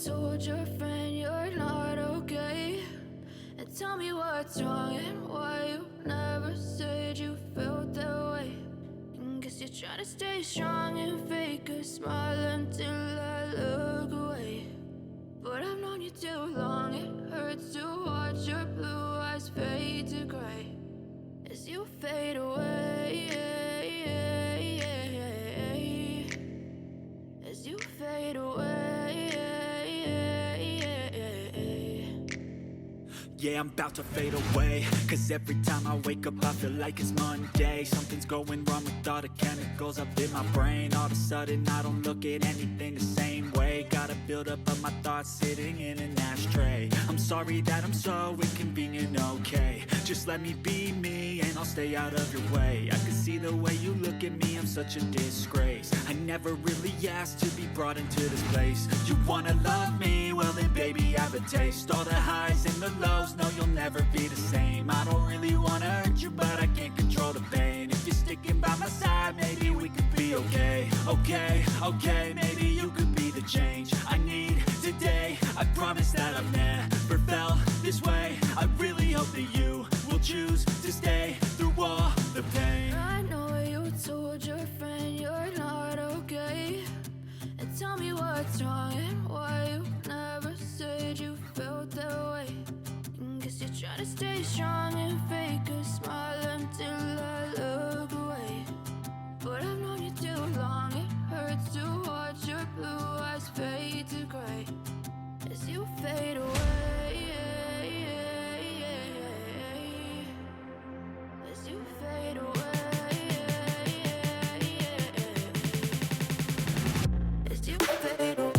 told your friend you're not okay? And tell me what's wrong and why you never said you felt that way. And guess you're trying to stay strong and fake a smile until I look away. But I've known you too long, it hurts to watch your blue eyes fade to gray as you fade away, as you fade away. Yeah, I'm about to fade away, cause every time I wake up I feel like it's Monday. Something's going wrong with all the chemicals up in my brain. All of a sudden I don't look at anything the same way. Gotta build up of my thoughts sitting in an ashtray. I'm sorry that I'm so inconvenient, okay? Just let me be me and I'll stay out of your way. I can see the way you look at me, I'm such a disgrace. I never really asked to be brought into this place. You wanna love me? Well then baby, have a taste. All the highs and the lows, no, you'll never be the same. I don't really wanna hurt you, but I can't control the pain. If you're sticking by my side, maybe we could be okay. Okay, maybe you could be the change I need today. I promise that I've never felt this way. I really hope that you will choose to stay through all the pain. I know you told your friend you're not okay. And tell me what's wrong and why you never said you felt that way. And guess you're trying to stay strong and fake a smile until I look away. But I've known you too long, it hurts to watch your blue eyes fade to gray as you fade away, as you fade away, as you fade away.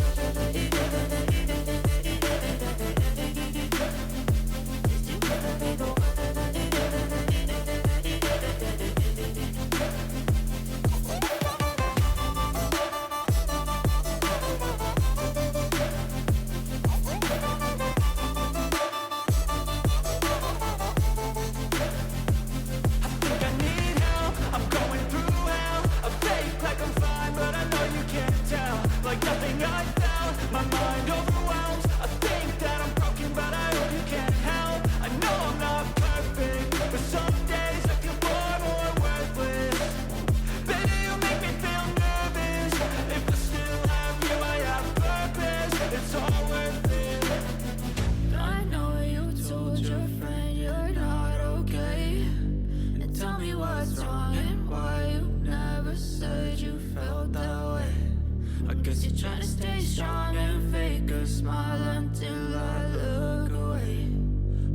Trying to stay strong and fake a smile until I look away.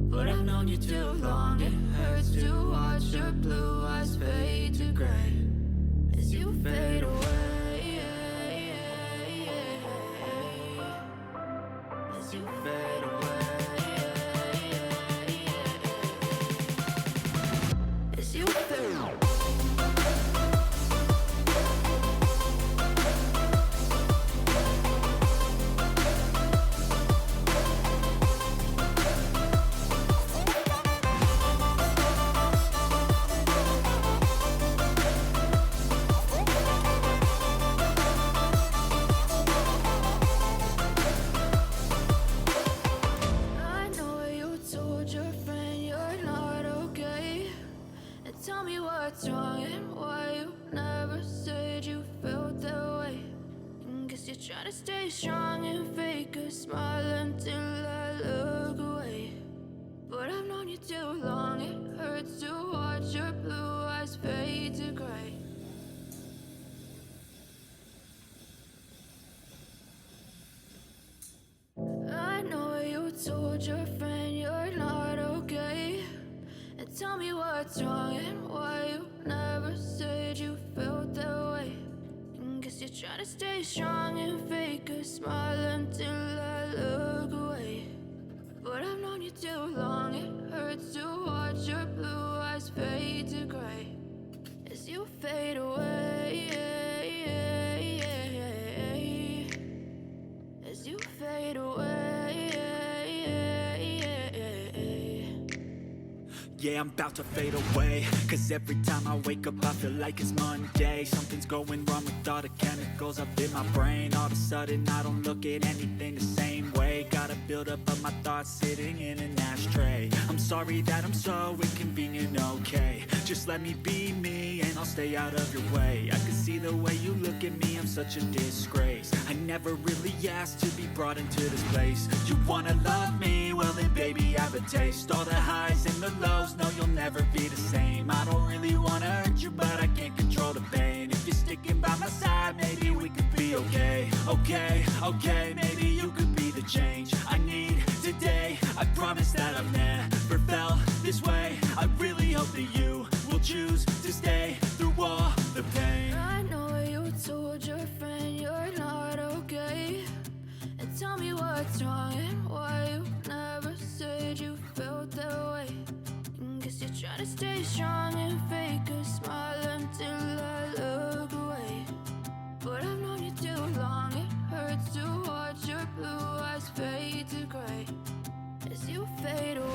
But I've known you too long, it hurts to watch your blue eyes fade to gray as you fade away, as you fade away, as you fade away. Tell me what's wrong and why you never said you felt that way. And guess you're trying to stay strong and fake a smile until I look away. But I've known you too long, it hurts to watch your blue eyes fade to gray. I know you told your friend you're not okay. And tell me what's wrong and why you never said you felt that way. And guess you're trying to stay strong and fake a smile until I look away. But I've known you too long, it hurts to watch your blue eyes fade to gray as you fade away, as you fade away. Yeah, I'm about to fade away. Cause every time I wake up I feel like it's Monday. Something's going wrong with all the chemicals up in my brain. All of a sudden I don't look at anything the same way. Gotta build up of my thoughts sitting in an ashtray. I'm sorry that I'm so inconvenient, okay. Just let me be me and I'll stay out of your way. I can see the way you look at me, I'm such a disgrace. I never really asked to be brought into this place. You wanna love me? Well then baby have a taste. All the highs and the lows, no you'll never be the same. I don't really wanna hurt you but I can't control the pain. If you're sticking by my side, maybe we could be okay. Okay, maybe you could be the change I need today. I promise that I've never felt this way. I really hope that you will choose to stay through all the pain. I know you told your friend you're not okay, and tell me what's wrong and why you never said you felt that way. Guess you're trying to stay strong and fake a smile until I look away. But I've known you too long, it hurts to watch your blue eyes fade to gray as you fade away.